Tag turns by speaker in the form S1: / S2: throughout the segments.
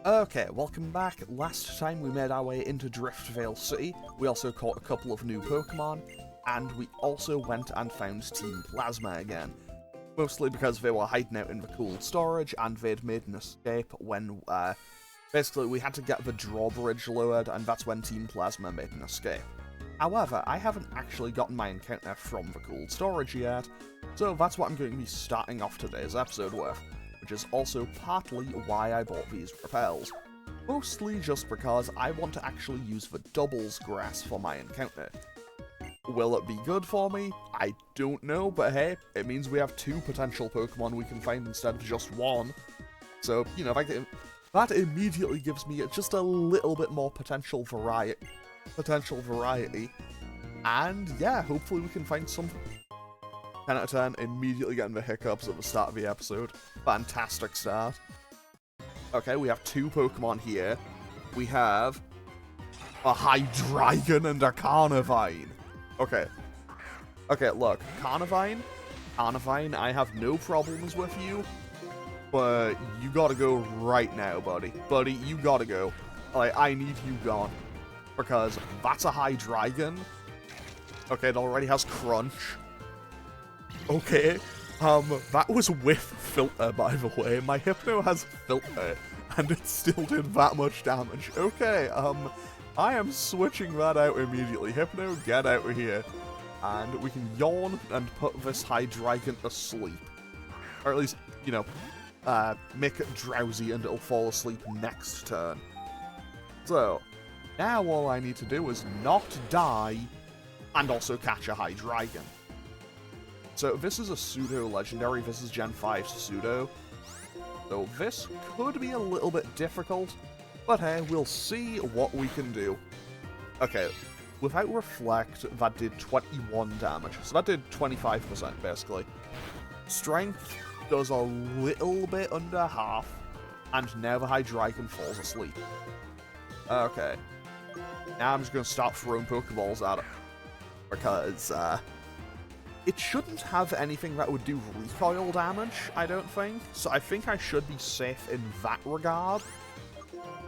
S1: Okay, welcome back. Last time we made our way into Driftveil City. We also caught a couple of new Pokemon, and we also went and found Team Plasma again. Mostly because they were hiding out in the cool storage, and they'd made an escape when, basically we had to get the drawbridge lowered, and that's when Team Plasma made an escape. However, I haven't actually gotten my encounter from the cool storage yet, so that's what I'm going to be starting off today's episode with, which is also partly why I bought these repels. Mostly just because I want to actually use the doubles grass for my encounter. Will it be good for me? I don't know, but hey, it means we have two potential Pokemon we can find instead of just one. So, you know, that immediately gives me just a little bit more potential variety. And yeah, hopefully we can find some. 10 out of 10, immediately getting the hiccups at the start of the episode. Fantastic start. Okay, we have two Pokemon here. We have a Hydreigon and a Carnivine. Okay, look, Carnivine, I have no problems with you, but you gotta go right now, buddy. Buddy, you gotta go. Like, I need you gone. Because that's a Hydreigon. Okay, it already has Crunch. Okay, that was with Filter, by the way. My Hypno has Filter, and it still did that much damage. Okay, I am switching that out immediately. Hypno, get out of here. And we can yawn and put this Hydreigon to sleep. Or at least, you know, make it drowsy and it'll fall asleep next turn. So, now all I need to do is not die, and also catch a Hydreigon. So this is a pseudo-legendary, this is Gen 5 pseudo. So this could be a little bit difficult, but hey, we'll see what we can do. Okay, without Reflect, that did 21 damage, so that did 25% basically. Strength does a little bit under half, and now the Hydreigon falls asleep. Okay, now I'm just going to start throwing Pokeballs at it, because, it shouldn't have anything that would do recoil damage, I don't think. So I think I should be safe in that regard.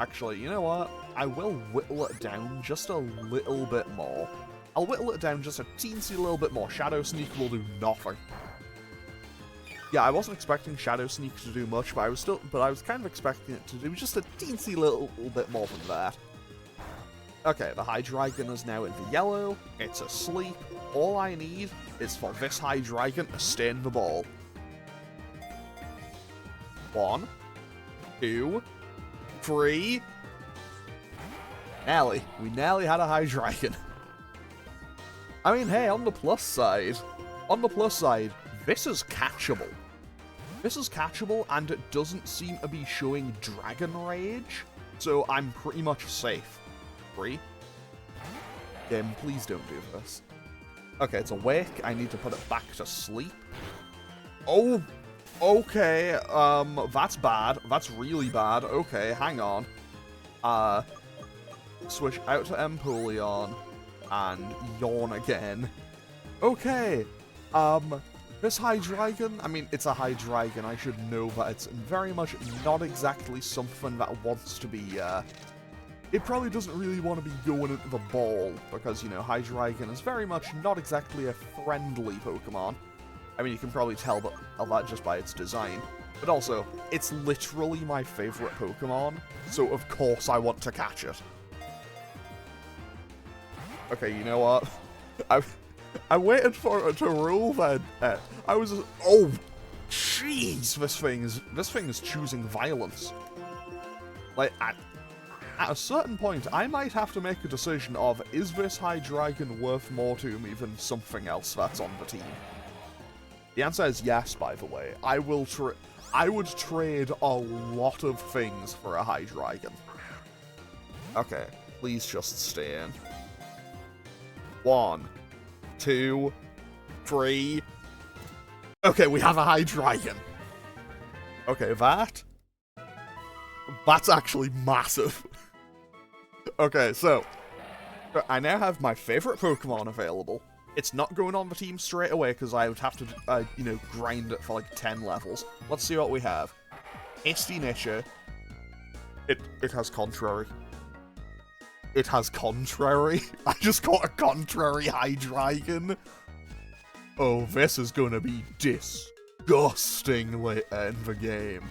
S1: Actually, you know what? I will whittle it down just a little bit more. I'll whittle it down just a teensy little bit more. Shadow Sneak will do nothing. Yeah, I wasn't expecting Shadow Sneak to do much, but I was kind of expecting it to do just a teensy little bit more than that. Okay, the Hydreigon is now in the yellow. It's asleep. All I need is for this Hydreigon to stay in the ball. 1, 2, 3. We nearly had a Hydreigon. I mean, hey, on the plus side, this is catchable. This is catchable, and it doesn't seem to be showing Dragon Rage, so I'm pretty much safe. 3. Game, please don't do this. Okay, it's awake. I need to put it back to sleep. Oh, okay. That's bad. That's really bad. Okay, hang on. Switch out to Empoleon and yawn again. Okay. This Hydreigon, I mean, it's a Hydreigon. I should know that it's very much not exactly something that wants to be, it probably doesn't really want to be going into the ball, because, you know, Hydreigon is very much not exactly a friendly Pokemon. I mean, you can probably tell that just by its design. But also, it's literally my favorite Pokemon, so of course I want to catch it. Okay, you know what? I waited for it to roll then. I was just, oh, jeez, this thing is choosing violence. Like, at a certain point, I might have to make a decision of, is this Hydreigon worth more to me than something else that's on the team? The answer is yes, by the way. I would trade a lot of things for a Hydreigon. Okay, please just stay in. 1, 2, 3. Okay, we have a Hydreigon. Okay, that's actually massive. Okay, so I now have my favorite Pokemon available. It's not going on the team straight away because I would have to, you know, grind it for like 10 levels. Let's see what we have. Hasty Nature, It has contrary. It has contrary. I just got a contrary Hydreigon. Oh, this is gonna be disgusting later in the game.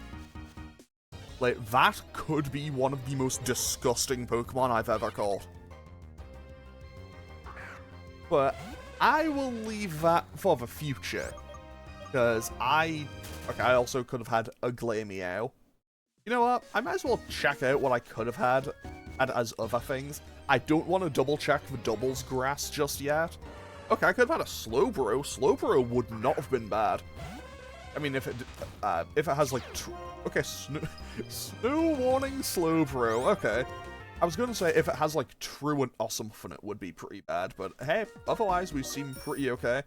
S1: Like, that could be one of the most disgusting Pokemon I've ever caught. But I will leave that for the future. Because I also could have had a Glameow. You know what? I might as well check out what I could have had as other things. I don't want to double check the doubles grass just yet. Okay, I could have had a Slowbro. Slowbro would not have been bad. I mean, if it has like, okay, snow warning Slowbro. Okay, I was gonna say if it has like Truant or something, it would be pretty bad. But hey, otherwise we seem pretty okay.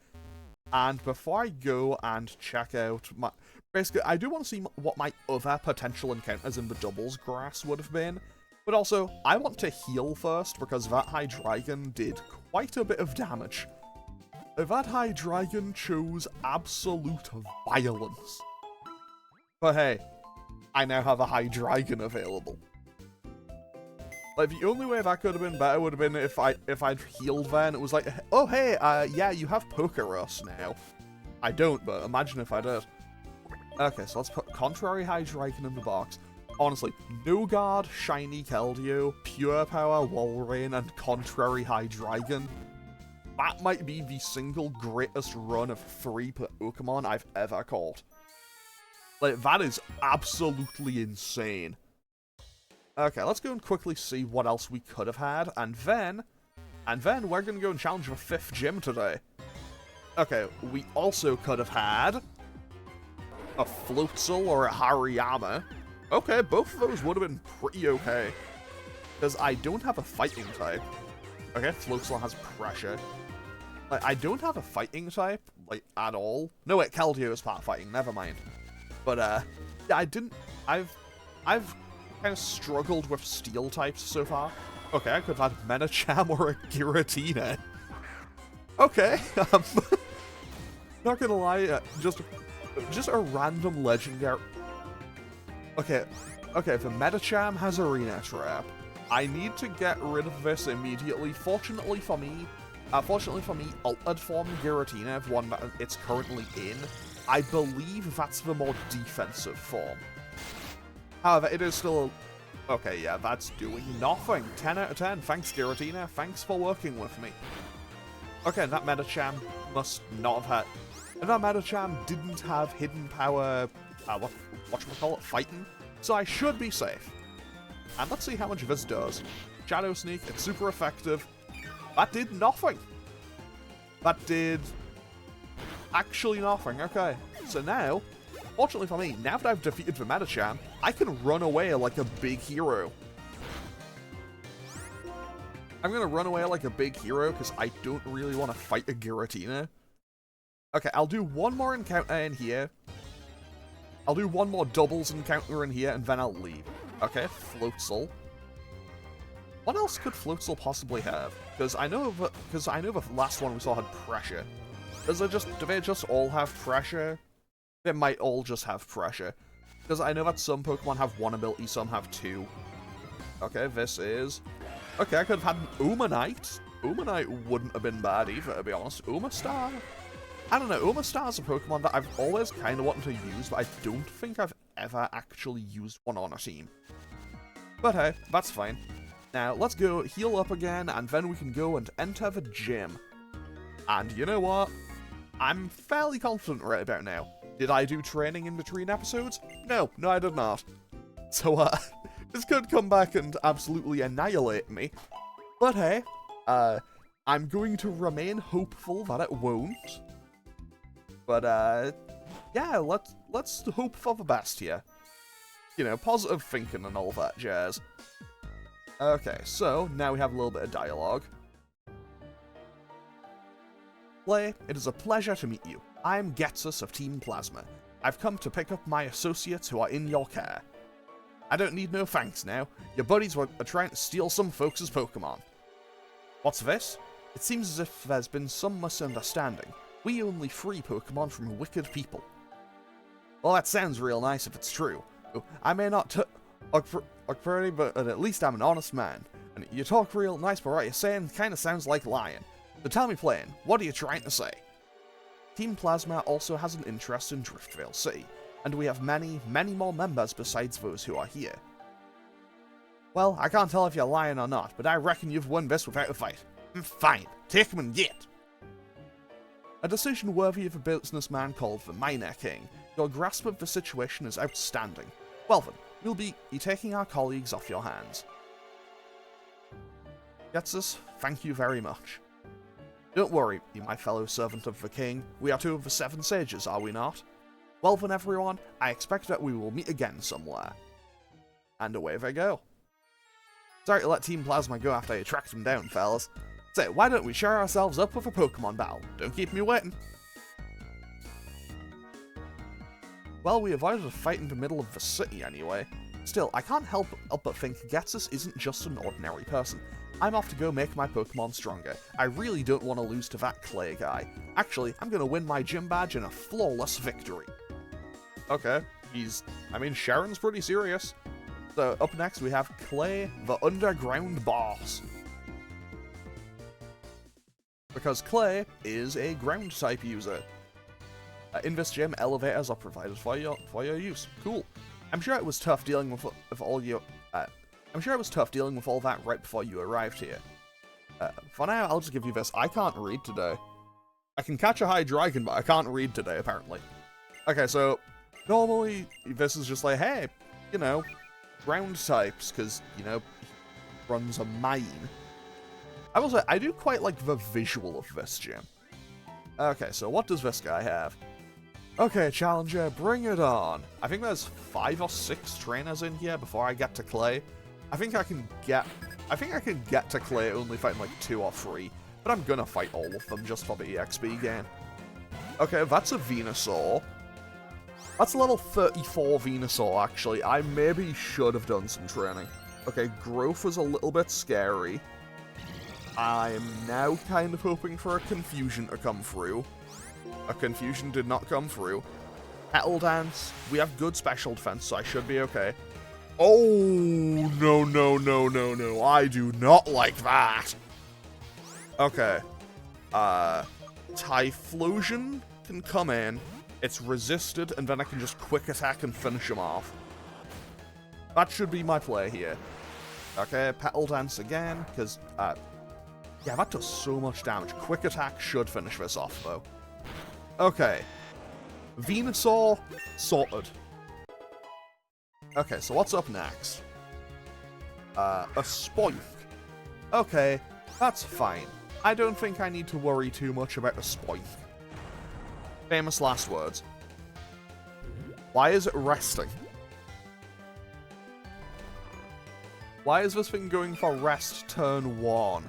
S1: And before I go and check out my, basically, I do want to see what my other potential encounters in the doubles grass would have been. But also, I want to heal first because that Hydreigon did quite a bit of damage. That Hydreigon chose absolute violence. But hey, I now have a Hydreigon available. Like, the only way that could have been better would have been if I'd healed then. It was like, oh hey, yeah, you have Pokerus now. I don't, but imagine if I did. Okay, so let's put Contrary Hydreigon in the box. Honestly, No Guard, Shiny Keldeo, Pure Power Walrein, and Contrary Hydreigon. That might be the single greatest run of 3 Pokemon I've ever caught. Like, that is absolutely insane. Okay, let's go and quickly see what else we could have had, and then we're gonna go and challenge the 5th gym today. Okay, we also could have had a Floatzel or a Hariyama. Okay, both of those would have been pretty okay. Because I don't have a fighting type. Okay, Floatzel has pressure. Like, I don't have a fighting type, like, at all. No, wait, Keldeo is part fighting, never mind. But, yeah, I've kind of struggled with steel types so far. Okay, I could have had Medicham or a Giratina. Okay, not gonna lie, just a random legendary. Okay, the Medicham has Arena Trap. I need to get rid of this immediately. Fortunately for me, Altered Form Giratina, the one that it's currently in, I believe that's the more defensive form. However, it is still... Okay, yeah, that's doing nothing. 10 out of 10. Thanks, Giratina. Thanks for working with me. Okay, that Medicham must not have had... And that Medicham didn't have hidden power... whatchamacallit? Fighting. So I should be safe. And let's see how much this does. Shadow Sneak, it's super effective. That did nothing. That did... actually nothing. Okay, so now... Fortunately for me, now that I've defeated the Medicham, I can run away like a big hero. I'm gonna run away like a big hero because I don't really want to fight a Giratina. Okay, I'll do one more encounter in here. I'll do one more doubles encounter in here, and then I'll leave. Okay, Floatzel. What else could Floatzel possibly have? Because I know the last one we saw had pressure. Do they just all have pressure? They might all just have pressure. Because I know that some Pokemon have 1 ability, some have 2. Okay, this is... Okay, I could have had an Umanite. Umanite wouldn't have been bad either, to be honest. Umastar? I don't know, Umastar is a Pokemon that I've always kind of wanted to use, but I don't think I've ever actually used one on a team. But hey, that's fine. Now, let's go heal up again, and then we can go and enter the gym. And you know what? I'm fairly confident right about now. Did I do training in between episodes? No, I did not. So, this could come back and absolutely annihilate me. But hey, I'm going to remain hopeful that it won't. But, yeah, let's hope for the best here. You know, positive thinking and all that jazz. Okay, so, now we have a little bit of dialogue. Play, it is a pleasure to meet you. I'm Getsus of Team Plasma. I've come to pick up my associates who are in your care. I don't need no thanks now. Your buddies are trying to steal some folks' Pokemon. What's this? It seems as if there's been some misunderstanding. We only free Pokemon from wicked people. Well, that sounds real nice if it's true. I may not look pretty, but at least I'm an honest man. And you talk real nice, but what you're saying kind of sounds like lying. So tell me plain, what are you trying to say? Team Plasma also has an interest in Driftveil City, and we have many, many more members besides those who are here. Well, I can't tell if you're lying or not, but I reckon you've won this without a fight. Fine, take him and get. A decision worthy of a businessman called the Miner King. Your grasp of the situation is outstanding. Well then, we'll be taking our colleagues off your hands. Getsus, thank you very much. Don't worry, my fellow servant of the king. We are two of the 7 sages, are we not? Well then, everyone, I expect that we will meet again somewhere. And away they go. Sorry to let Team Plasma go after I tracked them down, fellas. So, why don't we share ourselves up with a Pokemon battle? Don't keep me waiting. Well, we avoided a fight in the middle of the city anyway. Still, I can't help but think Getsus isn't just an ordinary person. I'm off to go make my Pokemon stronger. I really don't want to lose to that Clay guy. Actually, I'm going to win my gym badge in a flawless victory. Okay, Sharon's pretty serious. So, up next we have Clay, the underground boss. Because Clay is a ground type user. In this gym, elevators are provided for your use. Cool. I'm sure it was tough dealing with all that right before you arrived here. For now, I'll just give you this. I can't read today. I can catch a Hydreigon, but I can't read today, apparently. Okay, so, normally, this is just like, hey, ground types, because, he runs a mine. I will say, I do quite like the visual of this gym. Okay, so what does this guy have? Okay, Challenger, bring it on. I think there's 5 or 6 trainers in here before I get to Clay. I think I can get to Clay only fighting like 2 or 3, but I'm gonna fight all of them just for the EXP gain. Okay, that's a Venusaur. That's a level 34 Venusaur, actually. I maybe should have done some training. Okay, growth was a little bit scary. I'm now kind of hoping for a Confusion to come through. A Confusion did not come through. Petal Dance. We have good special defense, so I should be okay. Oh, no. I do not like that. Okay. Typhlosion can come in. It's resisted, and then I can just quick attack and finish him off. That should be my play here. Okay, Petal Dance again, because, yeah, that does so much damage. Quick attack should finish this off, though. Okay. Venusaur, sorted. Okay, so what's up next? A Spoink. Okay, that's fine. I don't think I need to worry too much about a Spoink. Famous last words. Why is it resting? Why is this thing going for rest turn 1?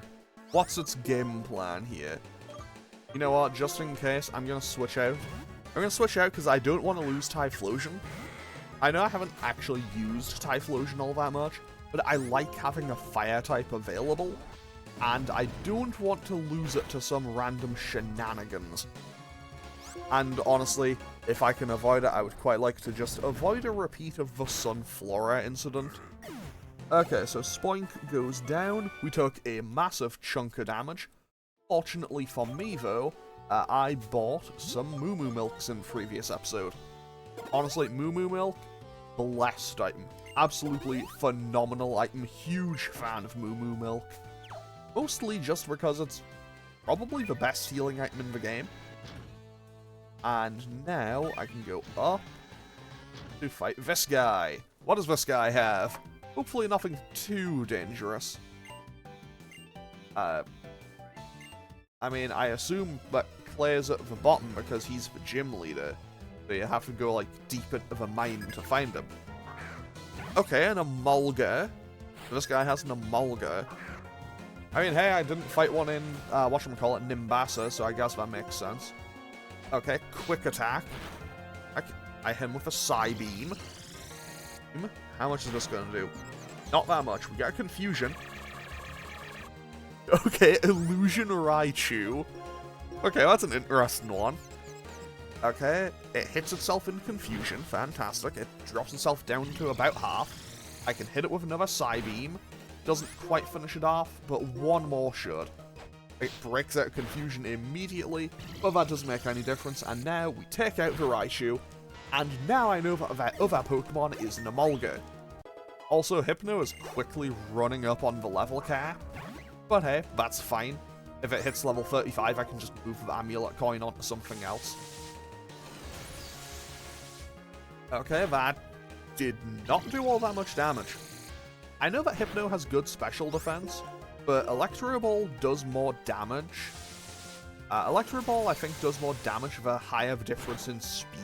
S1: What's its game plan here? You know what, just in case, I'm going to switch out. I'm going to switch out because I don't want to lose Typhlosion. I know I haven't actually used Typhlosion all that much, but I like having a fire type available, and I don't want to lose it to some random shenanigans. And honestly, if I can avoid it, I would quite like to just avoid a repeat of the Sunflora incident. Okay, so Spoink goes down. We took a massive chunk of damage. Fortunately for me, though, I bought some Moo Moo Milks in the previous episode. Honestly, Moo Moo Milk, blessed item. Absolutely phenomenal item. Huge fan of Moo Moo Milk. Mostly just because it's probably the best healing item in the game. And now I can go up to fight this guy. What does this guy have? Hopefully nothing too dangerous. I mean, I assume that Clay's at the bottom because he's the gym leader. So you have to go, like, deep into the mine to find him. Okay, an Emolga. This guy has an Emolga. I mean, hey, I didn't fight one in, whatchamacallit, Nimbasa, so I guess that makes sense. Okay, quick attack. I hit him with a Psybeam. How much is this going to do? Not that much. We got a Confusion. Okay, Illusion Raichu. Okay, that's an interesting one. Okay, it hits itself in Confusion. Fantastic. It drops itself down to about half. I can hit it with another Psybeam. Doesn't quite finish it off, but one more should. It breaks out of confusion immediately, but that doesn't make any difference, and now we take out the Raichu, and now I know that that other Pokemon is Nemolga. Also, Hypno is quickly running up on the level cap, but hey, that's fine. If it hits level 35, I can just move the Amulet Coin onto something else. Okay, that did not do all that much damage. I know that Hypno has good special defense, but Electro Ball does more damage. Electro Ball, I think, does more damage with a higher difference in speed.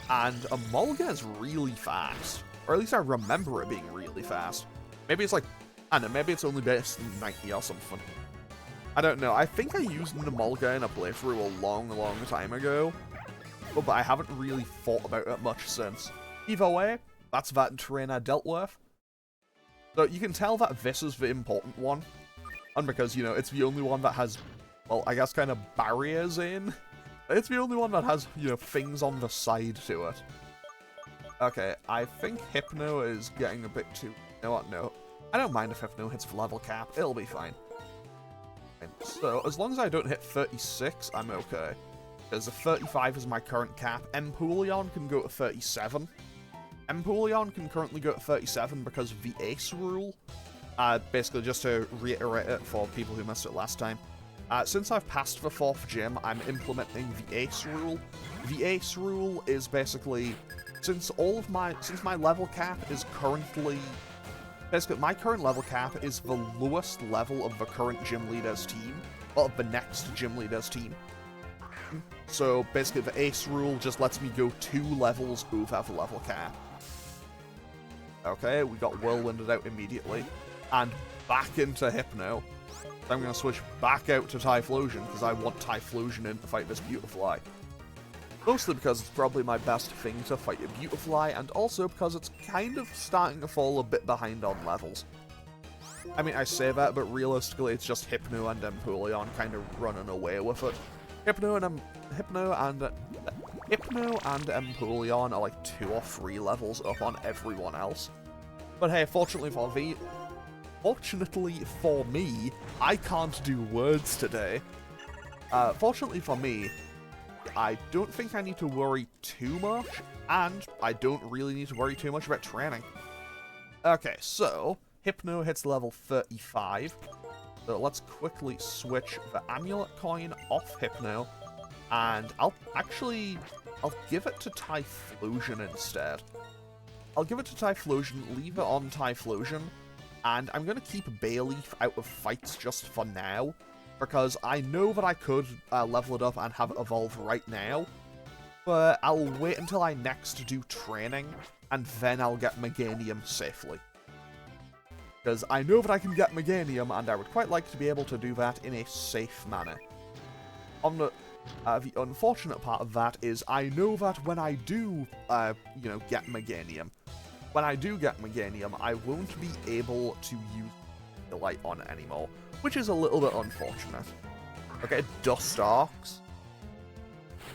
S1: And Emolga is really fast. Or at least I remember it being really fast. Maybe it's like, I don't know, maybe it's only based in 90 or something. I don't know. I think I used Emolga in a playthrough a long, long time ago. But I haven't really thought about it much since. Either way, that's that trainer dealt with. So you can tell that this is the important one. And because, you know, it's the only one that has, well, I guess kind of barriers in. It's the only one that has, you know, things on the side to it. Okay, I think Hypno is getting a bit too... You know what? No. I don't mind if Hypno hits the level cap. It'll be fine. And so, as long as I don't hit 36, I'm okay. Because the 35 is my current cap. Empoleon can go to 37. Empoleon can currently go to 37 because of the Ace rule. Basically, just to reiterate it for people who missed it last time. Since I've passed the 4th gym, I'm implementing the Ace rule. The Ace rule is basically, since my level cap is currently... Basically, my current level cap is the lowest level of the current gym leader's team, or of the next gym leader's team. So, basically, the Ace rule just lets me go 2 levels over the level cap. Okay, we got Whirlwinded out immediately. And back into Hypno. So I'm going to switch back out to Typhlosion, because I want Typhlosion in to fight this Beautifly. Mostly because it's probably my best thing to fight a Beautifly, and also because it's kind of starting to fall a bit behind on levels. I mean, I say that, but realistically it's just Hypno and Empoleon kind of running away with it. Hypno and Empoleon are like 2 or 3 levels up on everyone else. But hey, fortunately for me, I can't do words today. Fortunately for me, I don't think I need to worry too much, and I don't really need to worry too much about training. Okay, so, Hypno hits level 35. So let's quickly switch the Amulet Coin off Hypno, and I'll give it to Typhlosion instead. I'll give it to Typhlosion, leave it on Typhlosion, and I'm going to keep Bayleaf out of fights just for now, because I know that I could level it up and have it evolve right now, but I'll wait until I next do training, and then I'll get Meganium safely. Because I know that I can get Meganium, and I would quite like to be able to do that in a safe manner. On the unfortunate part of that is I know that when I do, you know, get Meganium, I won't be able to use the light on it anymore, which is a little bit unfortunate. Okay, Dustox.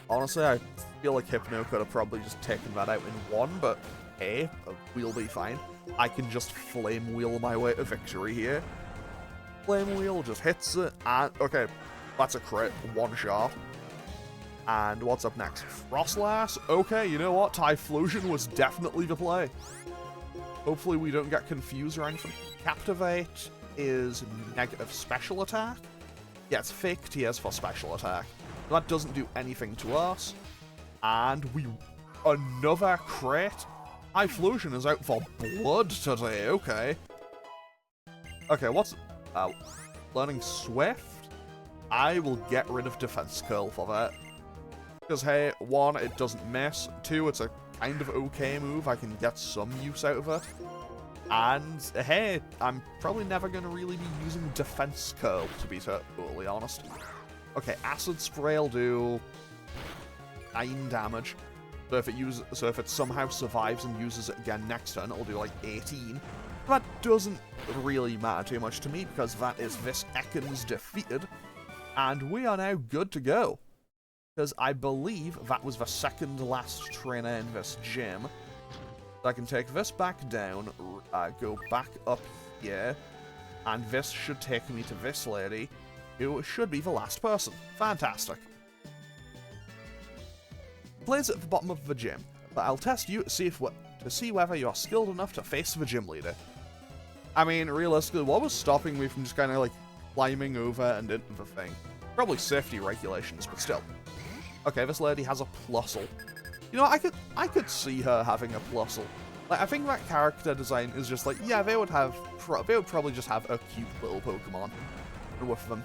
S1: Honestly, I feel like Hypno could have probably just taken that out in one, but hey, we'll be fine. I can just Flame Wheel my way to victory here. Flame Wheel just hits it, and okay, that's a crit, 1 shot. And what's up next? Frostlass? Okay, you know what? Typhlosion was definitely the play. Hopefully we don't get confused or anything. Captivate is negative special attack. Yeah, it's fake TS for special attack. That doesn't do anything to us. And another crit? Typhlosion is out for blood today, okay. Okay, what's... learning Swift? I will get rid of Defense Curl for that. Because, hey, 1, it doesn't miss. 2, it's a kind of okay move. I can get some use out of it. And, hey, I'm probably never going to really be using Defense Curl, to be totally honest. Okay, Acid Spray will do 9 damage. So if it somehow survives and uses it again next turn, it'll do like 18. That doesn't really matter too much to me, because that is this Ekans defeated. And we are now good to go. Because I believe that was the second last trainer in this gym. So I can take this back down, go back up here, and this should take me to this lady, who should be the last person. Fantastic. Place at the bottom of the gym, but I'll test you to see whether you are skilled enough to face the gym leader. I mean, realistically, what was stopping me from just kind of like climbing over and into the thing? Probably safety regulations, but still. Okay, this lady has a Plusle. You know, I could see her having a Plusle. Like, I think that character design is just like, yeah, they would probably just have a cute little Pokemon with them.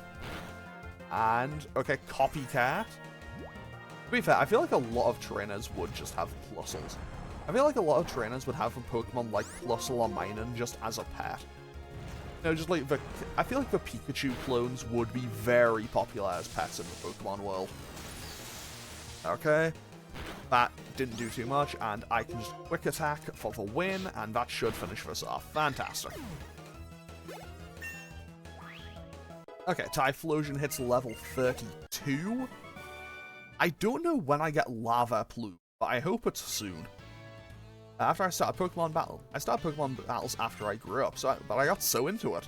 S1: And, okay, Copycat. To be fair, I feel like a lot of trainers would just have Plusles. I feel like a lot of trainers would have a Pokemon like Plusle or Minun just as a pet. You know, just like I feel like the Pikachu clones would be very popular as pets in the Pokemon world. Okay. That didn't do too much, and I can just quick attack for the win, and that should finish this off. Fantastic. Okay, Typhlosion hits level 32. I don't know when I get Lava Plume, but I hope it's soon. After I started Pokemon Battle. I started Pokemon Battles after I grew up, but I got so into it.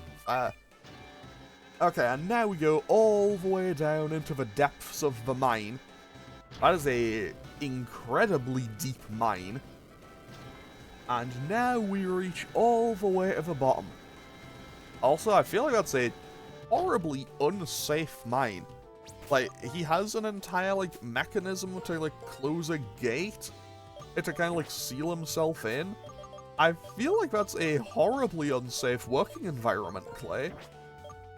S1: Okay, and now we go all the way down into the depths of the mine. That is a incredibly deep mine. And now we reach all the way to the bottom. Also, I feel like that's a horribly unsafe mine. Like, he has an entire, like, mechanism to, like, close a gate. To kind of, like, seal himself in. I feel like that's a horribly unsafe working environment, Clay. Did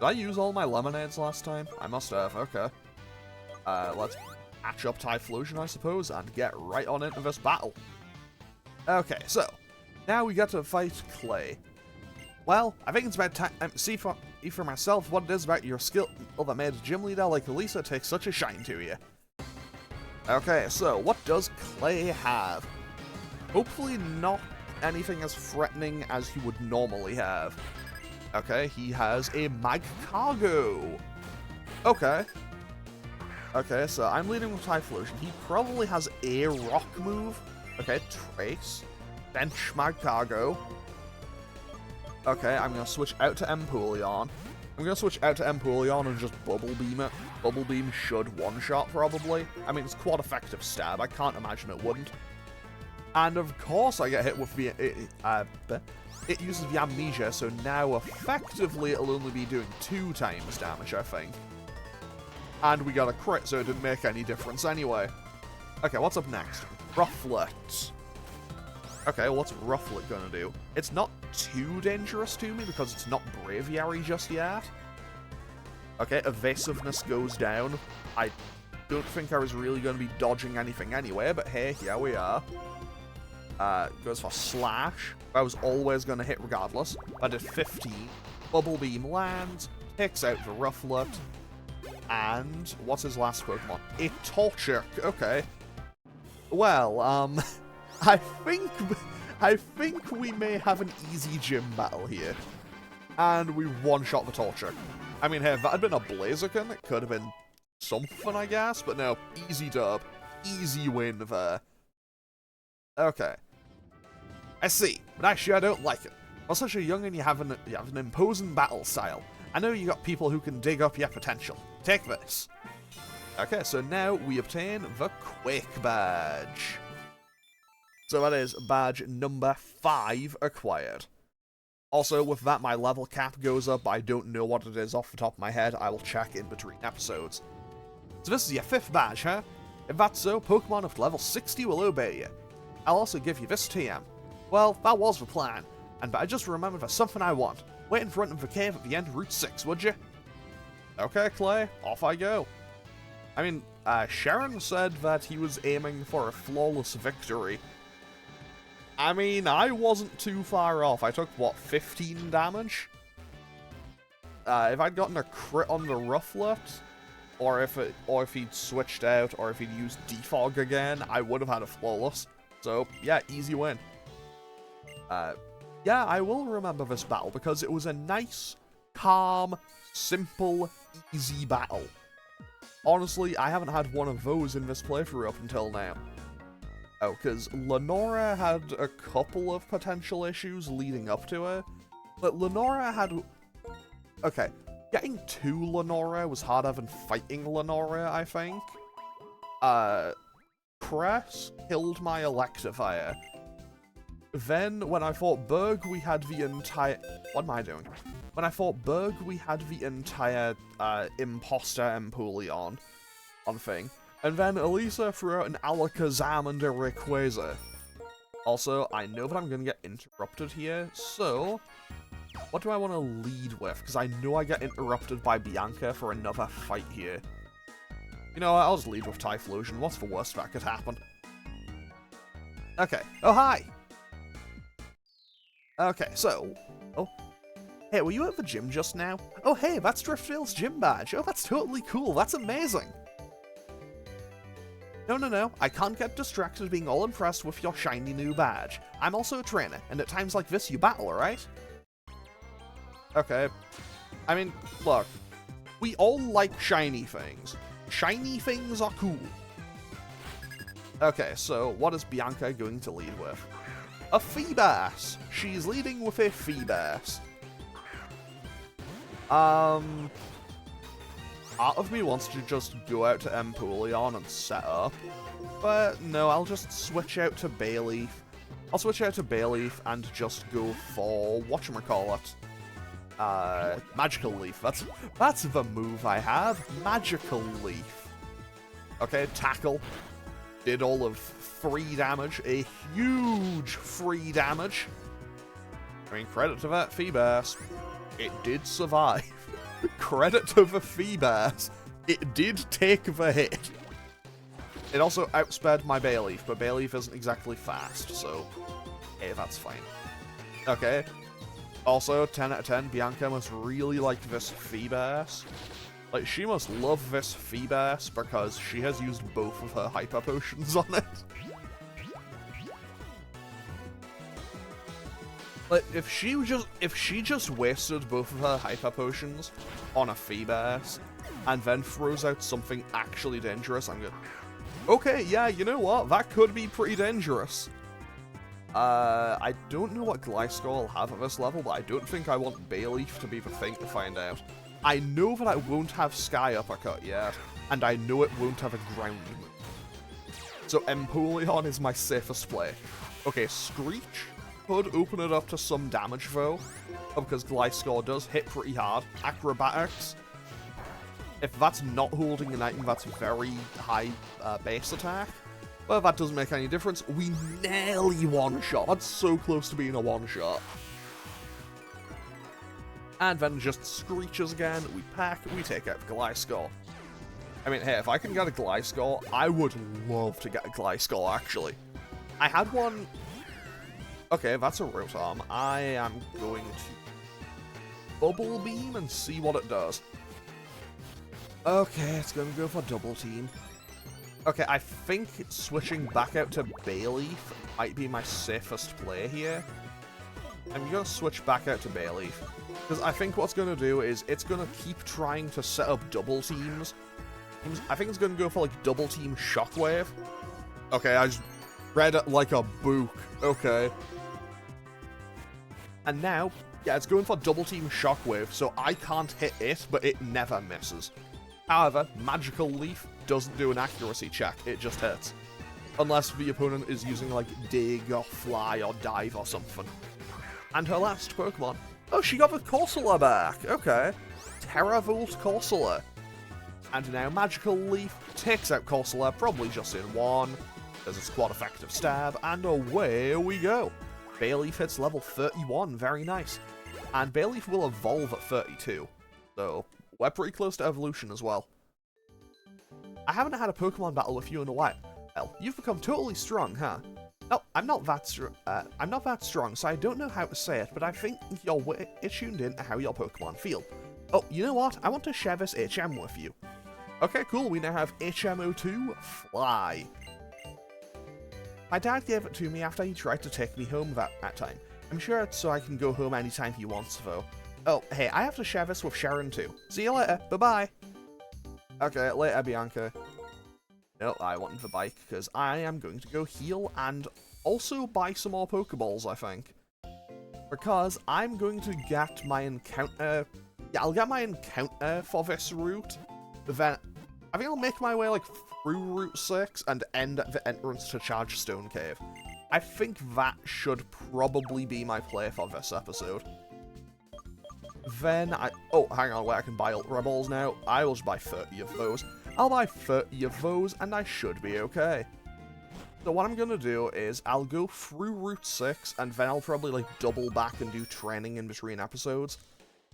S1: I use all my lemonades last time? I must have, okay. Let's match up Typhlosion, I suppose, and get right on into this battle. Okay, so, now we got to fight Clay. Well, I think it's about time to see for myself what it is about your skill that made a gym leader like Elisa take such a shine to you. Okay, so what does Clay have? Hopefully not anything as threatening as he would normally have. Okay, he has a Magcargo. Okay. Okay, so I'm leading with Typhlosion. He probably has a rock move. Okay, Trace. Bench Magcargo. Okay, I'm going to switch out to Empoleon. I'm going to switch out to Empoleon and just Bubble Beam it. Bubble Beam should one-shot, probably. I mean, it's quite effective stab. I can't imagine it wouldn't. And of course I get hit with the... it uses the Amnesia, so now effectively it'll only be doing 2 times damage, I think. And we got a crit, so it didn't make any difference anyway. Okay, what's up next? Rufflet. Okay, what's Rufflet gonna do? It's not too dangerous to me because it's not Braviary just yet. Okay, Evasiveness goes down. I don't think I was really going to be dodging anything anyway, but hey, here we are. Goes for Slash. I was always going to hit regardless. I did 15. Bubble Beam lands, takes out the Rufflet, and what's his last Pokemon? A Torchic. Okay. Well, I think we may have an easy gym battle here. And we one-shot the Torchic. I mean, hey, if that had been a Blaziken, it could have been something, I guess. But no, easy dub. Easy win there. Okay. I see, but actually I don't like it. While such a young and you have an imposing battle style. I know you got people who can dig up your potential. Take this. Okay, so now we obtain the Quake Badge. So that is badge number 5 acquired. Also, with that, my level cap goes up. I don't know what it is off the top of my head. I will check in between episodes. So this is your 5th badge, huh? If that's so, Pokemon of level 60 will obey you. I'll also give you this TM. Well, that was the plan. But I just remembered there's something I want. Wait in front of the cave at the end of Route 6, would you? Okay, Clay. Off I go. I mean, Sharon said that he was aiming for a flawless victory. I mean, I wasn't too far off. I took, what, 15 damage? If I'd gotten a crit on the Rufflet, or if he'd switched out, or if he'd used Defog again, I would have had a flawless. So, yeah, easy win. Yeah, I will remember this battle, because it was a nice, calm, simple, easy battle. Honestly, I haven't had one of those in this playthrough up until now. Oh, because Lenora had a couple of potential issues leading up to her. But Lenora had... Okay, getting to Lenora was harder than fighting Lenora, I think. Press killed my Electivire. Then, when I fought Berg, we had the entire... What am I doing? When I fought Berg, we had the entire Imposter Empoleon on thing. And then Elisa threw out an Alakazam and a Rayquaza. Also, I know that I'm going to get interrupted here, so... What do I want to lead with? Because I know I get interrupted by Bianca for another fight here. You know what, I'll just lead with Typhlosion. What's the worst that could happen? Okay. Oh, hi! Okay, so... Oh. Hey, were you at the gym just now? Oh, hey, that's Driftveil's gym badge. Oh, that's totally cool. That's amazing. No, I can't get distracted being all impressed with your shiny new badge. I'm also a trainer, and at times like this you battle, alright? Okay. I mean, look. We all like shiny things. Shiny things are cool. Okay, so what is Bianca going to lead with? A Feebas! She's leading with a Feebas. Part of me wants to just go out to Empoleon and set up, but no, I'll just switch out to Bayleaf. I'll switch out to Bayleaf and just go for, whatchamacallit, Magical Leaf. That's the move I have, Magical Leaf. Okay, Tackle. Did all of 3 damage, a huge 3 damage. I mean, credit to that Feebas. It did survive. Credit to the Feebas. It did take the hit. It also outsped my Bayleaf, but Bayleaf isn't exactly fast, so... Hey, that's fine. Okay. Also, 10 out of 10, Bianca must really like this Feebas. Like, she must love this Feebas because she has used both of her Hyper Potions on it. Like, if she just wasted both of her Hyper Potions on a Feebas, and then throws out something actually dangerous, I'm gonna... Okay, yeah, you know what? That could be pretty dangerous. I don't know what Gliscor will have at this level, but I don't think I want Bayleaf to be the thing to find out. I know that I won't have Sky Uppercut yet, and I know it won't have a ground move. So Empoleon is my safest play. Okay, Screech could open it up to some damage though, because Gliscor does hit pretty hard. Acrobatics, if that's not holding an item, that's very high base attack. But that doesn't make any difference. We nearly one-shot. That's so close to being a one-shot. And then just Screeches again, we pack, we take out Gliscor. I mean, hey, if I can get a Gliscor, I would love to get a Gliscor, actually. I had one... Okay, that's a Rotom. I am going to Bubble Beam and see what it does. Okay, it's going to go for Double Team. Okay, I think switching back out to Bayleaf might be my safest play here. I'm going to switch back out to Bayleaf, because I think what's going to do is it's going to keep trying to set up double teams. I think it's going to go for, like, double team Shockwave. Okay, I just read it like a book. Okay. And now, yeah, it's going for double team Shockwave, so I can't hit it, but it never misses. However, Magical Leaf doesn't do an accuracy check, it just hits. Unless the opponent is using, like, Dig or Fly or Dive or something. And her last Pokemon. Oh, she got the Corsola back. Okay. Terravolt Corsola. And now Magical Leaf takes out Corsola, probably just in one. There's a quad effective stab, and away we go. Bayleaf hits level 31, very nice. And Bayleaf will evolve at 32. So, we're pretty close to evolution as well. I haven't had a Pokemon battle with you in a while. Well, you've become totally strong, huh? No, I'm not that strong, so I don't know how to say it, but I think you're tuned in to how your Pokemon feel. Oh, you know what? I want to share this HM with you. Okay, cool. We now have HMO2 Fly. My dad gave it to me after he tried to take me home that time. I'm sure it's so I can go home anytime he wants, though. Oh, hey, I have to share this with Sharon, too. See you later. Bye-bye. Okay, later, Bianca. No, I wanted the bike, because I am going to go heal and also buy some more Pokeballs, I think. Because I'm going to get my encounter... Yeah, I'll get my encounter for this route. Then I think I'll make my way, like, through Route 6 and end at the entrance to Chargestone Cave. I think that should probably be my play for this episode. Then oh, hang on, wait, I can buy Ultra Balls now. I will just buy 30 of those. I'll buy 30 of those, and I should be okay. So what I'm gonna do is, I'll go through Route 6, and then I'll probably, like, double back and do training in between episodes.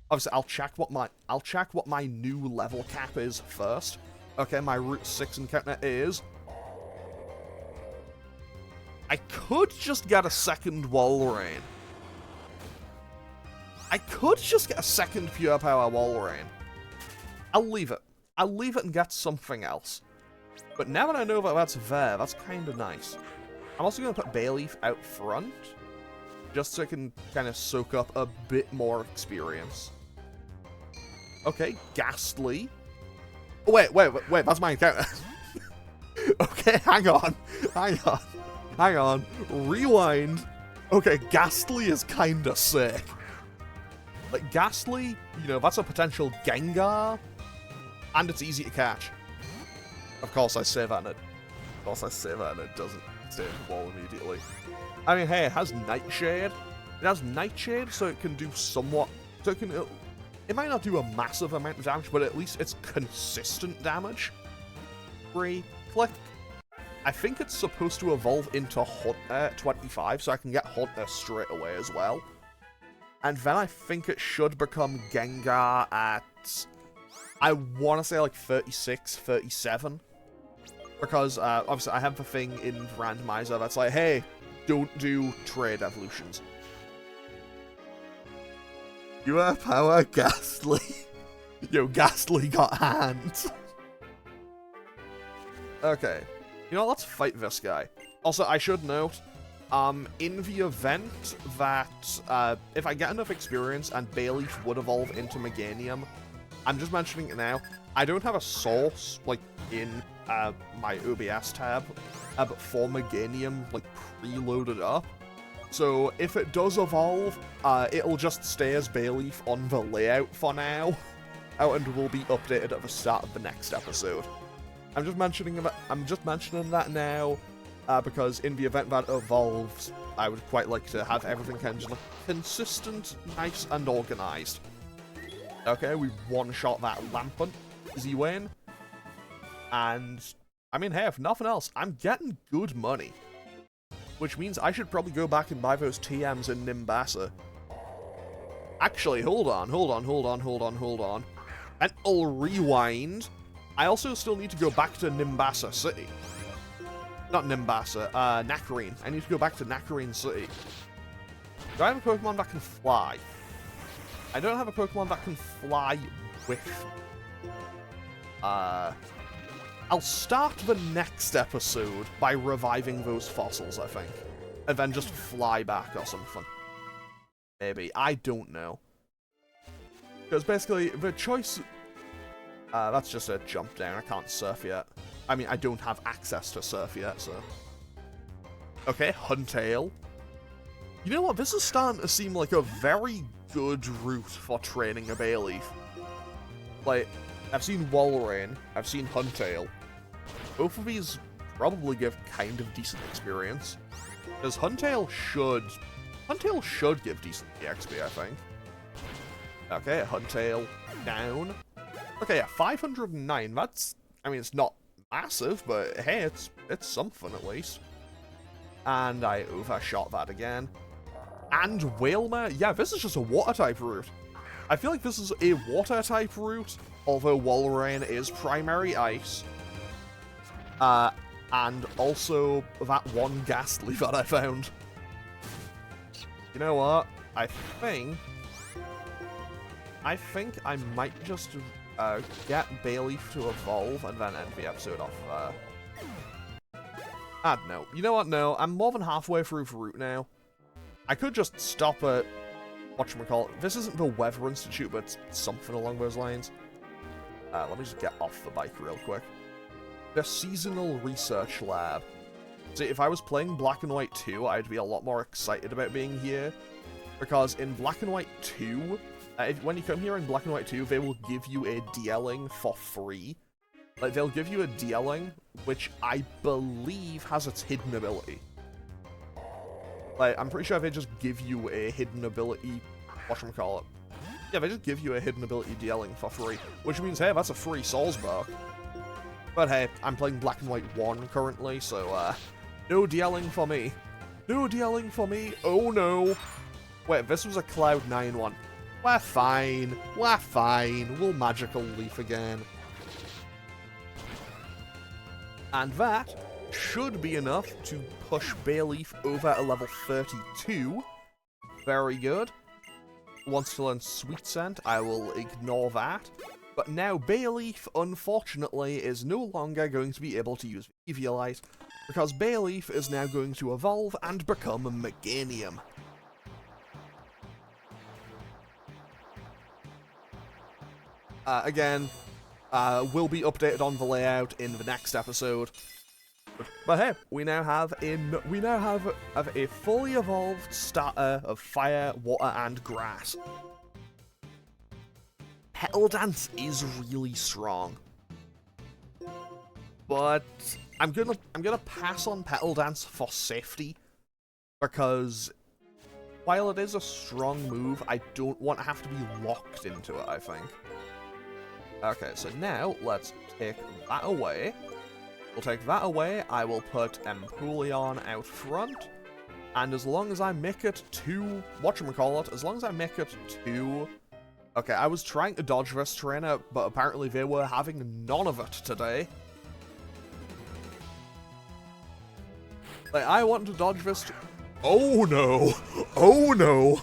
S1: Obviously, I'll check what my new level cap is first. Okay, my Route 6 encounter is... I could just get a second Walrein. I could just get a second Pure Power Walrein. I'll leave it. I'll leave it and get something else. But now that I know that that's there, that's kind of nice. I'm also going to put Bayleaf out front, just so I can kind of soak up a bit more experience. Okay, Ghastly. Oh, wait, that's my encounter. Okay, hang on. Rewind. Okay, Ghastly is kinda sick. Like, Ghastly, you know, that's a potential Gengar, and it's easy to catch. Of course I say that, and it doesn't stay in the wall immediately. I mean, hey, it has Nightshade. It has Nightshade, so it can do somewhat... So it can... It might not do a massive amount of damage, but at least it's consistent damage. 3, click. I think it's supposed to evolve into Hunter 25, so I can get Hunter straight away as well. And then I think it should become Gengar at... I want to say like 36, 37. Because, obviously, I have the thing in Randomizer that's like, hey, don't do trade evolutions. Pure Power Ghastly. Yo, Ghastly got hands. Okay. You know, let's fight this guy. Also, I should note, in the event that, if I get enough experience and Bayleaf would evolve into Meganium, I'm just mentioning it now, I don't have a source, like, in, my OBS tab, but for Meganium, like, preloaded up. So, if it does evolve, it'll just stay as Bayleaf on the layout for now, and will be updated at the start of the next episode. I'm just mentioning that now, because in the event that evolves, I would quite like to have everything kind of consistent, nice, and organized. Okay, we one-shot that Lampant. Easy win. And, I mean, hey, if nothing else, I'm getting good money. Which means I should probably go back and buy those TMs in Nimbasa. Actually, hold on. And I'll rewind. I also still need to go back to Nimbasa City. Not Nimbasa, Nacrene. I need to go back to Nacrene City. Do I have a Pokemon that can fly? I don't have a Pokemon that can fly with... I'll start the next episode by reviving those fossils, I think. And then just fly back or something. Maybe. I don't know. Because basically, the choice... that's just a jump down. I can't surf yet. I mean, I don't have access to surf yet, so... Okay, Huntail. You know what? This is starting to seem like a very good route for training a Bayleaf. Like, I've seen Walrein, I've seen Huntail. Both of these probably give kind of decent experience. Because Huntail should give decent EXP, I think. Okay, Huntail down. Okay, yeah, 509. That's, I mean, it's not massive, but hey, it's something at least. And I overshot that again. And Wailmer, yeah, this is just a water-type route. I feel like this is a water-type route, although Walrein is primary ice. And also that one Ghastly that I found. You know what? I think I might just get Bayleaf to evolve and then end the episode off there. I don't know. You know what? No, I'm more than halfway through the route now. I could just stop at whatchamacallit. This isn't the Weather Institute, but it's something along those lines. Let me just get off the bike real quick. the Seasonal Research Lab. See, if I was playing Black and White 2, I'd be a lot more excited about being here. Because in Black and White 2, when you come here in Black and White 2, they will give you a DLing for free. Like, they'll give you a DLing, which I believe has its hidden ability. Like, I'm pretty sure they just give you a hidden ability, whatchamacallit. Yeah, they just give you a hidden ability DLing for free, which means, hey, that's a free Salzburg. But hey, I'm playing Black and White 1 currently, so, no DLing for me. No DLing for me, oh no. Wait, this was a Cloud9 one. We're fine, we'll Magical Leaf again. And that should be enough to push Bayleaf over a level 32. Very good. Wants to learn Sweet Scent, I will ignore that. But now Bayleaf, unfortunately, is no longer going to be able to use Eviolite, because Bayleaf is now going to evolve and become a Meganium. Again, will be updated on the layout in the next episode. But hey, we now have a fully evolved starter of Fire, Water, and Grass. Petal Dance is really strong, but I'm gonna pass on Petal Dance for safety, because while it is a strong move, I don't want to have to be locked into it, I think. Okay, so now let's take that away. We'll take that away, I will put Empoleon out front, and as long as I make it to, whatchamacallit, as long as I make it to... Okay, I was trying to dodge this trainer, but apparently they were having none of it today. Like, I want to dodge this... Oh no! Oh no!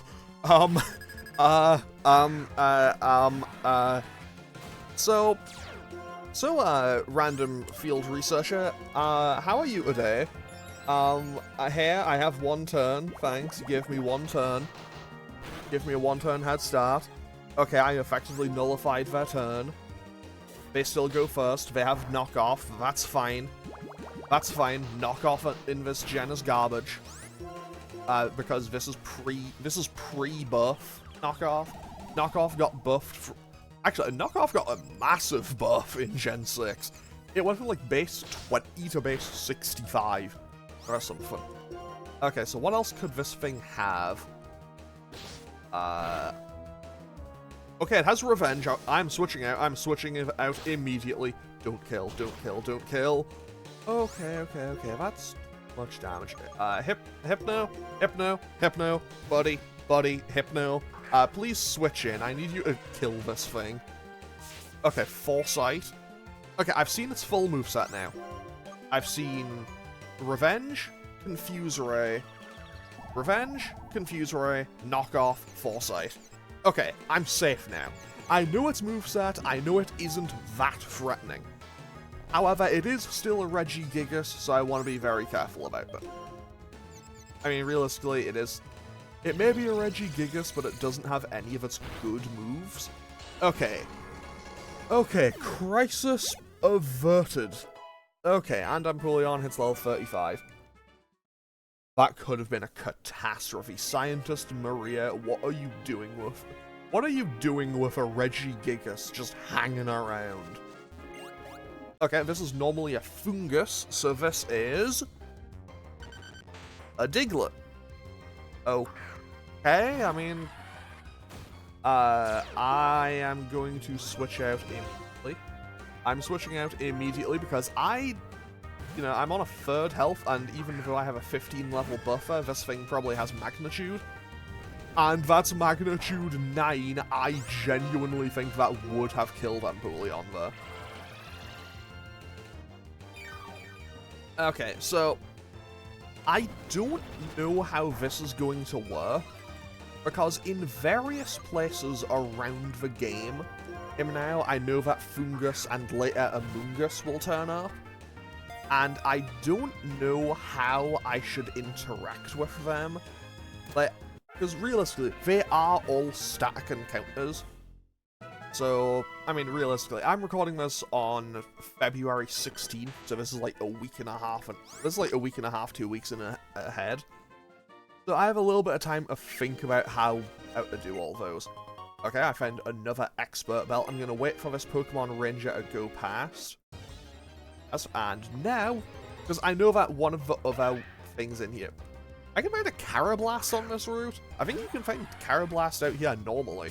S1: Random field researcher, how are you today? Here, I have one turn, thanks, give me one turn. Give me a one-turn head start. Okay, I effectively nullified their turn. They still go first, they have knockoff, that's fine. That's fine, knockoff in this gen is garbage. Because this is pre-buff knockoff. Knockoff got buffed. Actually, knockoff got a massive buff in Gen 6. It went from like base 20 to base 65 or something. Okay, so what else could this thing have? Okay, it has Revenge. I'm switching out. I'm switching it out immediately. Don't kill, don't kill, don't kill. Okay, that's much damage. Hypno, buddy, Hypno. Please switch in. I need you to kill this thing. Okay, Foresight. Okay, I've seen its full moveset now. I've seen Revenge, Confuse Ray, Knockoff, Foresight. Okay, I'm safe now. I know its moveset, I know it isn't that threatening. However, it is still a Regigigas, so I want to be very careful about it. I mean, realistically, it is... It may be a Regigigas, but it doesn't have any of its good moves. Okay. Okay, crisis averted. Okay, and Empoleon hits level 35. That could have been a catastrophe. Scientist Maria, what are you doing with... What are you doing with a Regigigas just hanging around? Okay, this is normally a Fungus, so this is... a Diglett. Okay, I mean... I am going to switch out immediately. I'm switching out immediately because I'm on a 3rd health, and even though I have a 15 level buffer, this thing probably has Magnitude. And that's Magnitude 9. I genuinely think that would have killed Empoleon there. Okay, so... I don't know how this is going to work, because in various places around the game, now I know that Fungus and later Amoongus will turn up, and I don't know how I should interact with them. Like, because realistically, they are all static encounters. So, I mean, realistically, I'm recording this on February 16th, so this is like a week and a half, this is like a week and a half, 2 weeks ahead. So I have a little bit of time to think about how to do all those. Okay, I found another expert belt. I'm gonna wait for this Pokemon Ranger to go past. And now, because I know that one of the other things in here, I can find a Carablast on this route. I think you can find Carablast out here normally.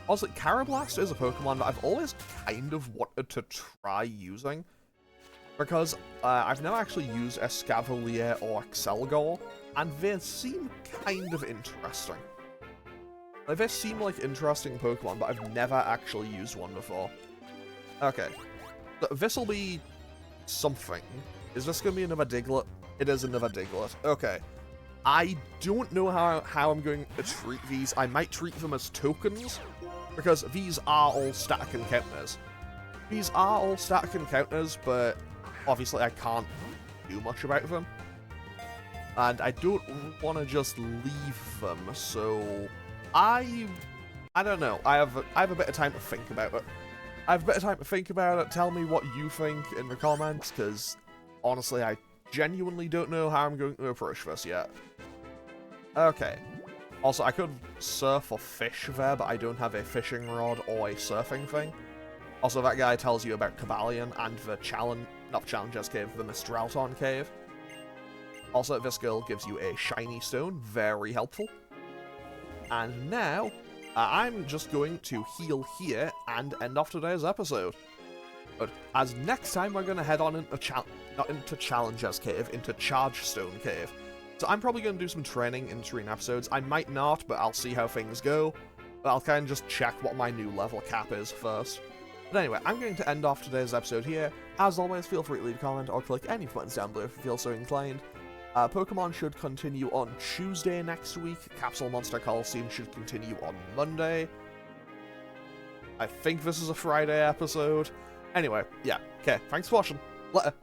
S1: Also, Carablast is a Pokemon that I've always kind of wanted to try using, because I've never actually used Escavalier or Excelgor, and they seem kind of interesting. Like, they seem like interesting Pokemon, but I've never actually used one before. Okay, so this'll be something. Is this going to be another Diglett? It is another Diglett. Okay. I don't know how I'm going to treat these. I might treat them as tokens, because these are all static encounters. These are all static encounters, but obviously I can't do much about them. And I don't want to just leave them, so I don't know. I have a bit of time to think about it. I have a bit of time to think about it. Tell me what you think in the comments, because honestly, I genuinely don't know how I'm going to approach this yet. Okay. Also, I could surf or fish there, but I don't have a fishing rod or a surfing thing. Also, that guy tells you about Cobalion and the not Challenger's Cave, the Mistralton Cave. Also, this girl gives you a shiny stone, very helpful. And now, I'm just going to heal here and end off today's episode. But as next time, we're going to head on into not into Challenger's Cave, into Chargestone Cave. So I'm probably going to do some training in between episodes. I might not, but I'll see how things go. But I'll kind of just check what my new level cap is first. But anyway, I'm going to end off today's episode here. As always, feel free to leave a comment or click any buttons down below if you feel so inclined. Pokemon should continue on Tuesday next week. Capsule Monster Coliseum should continue on Monday. I think this is a Friday episode. Anyway, yeah, okay, thanks for watching. Later.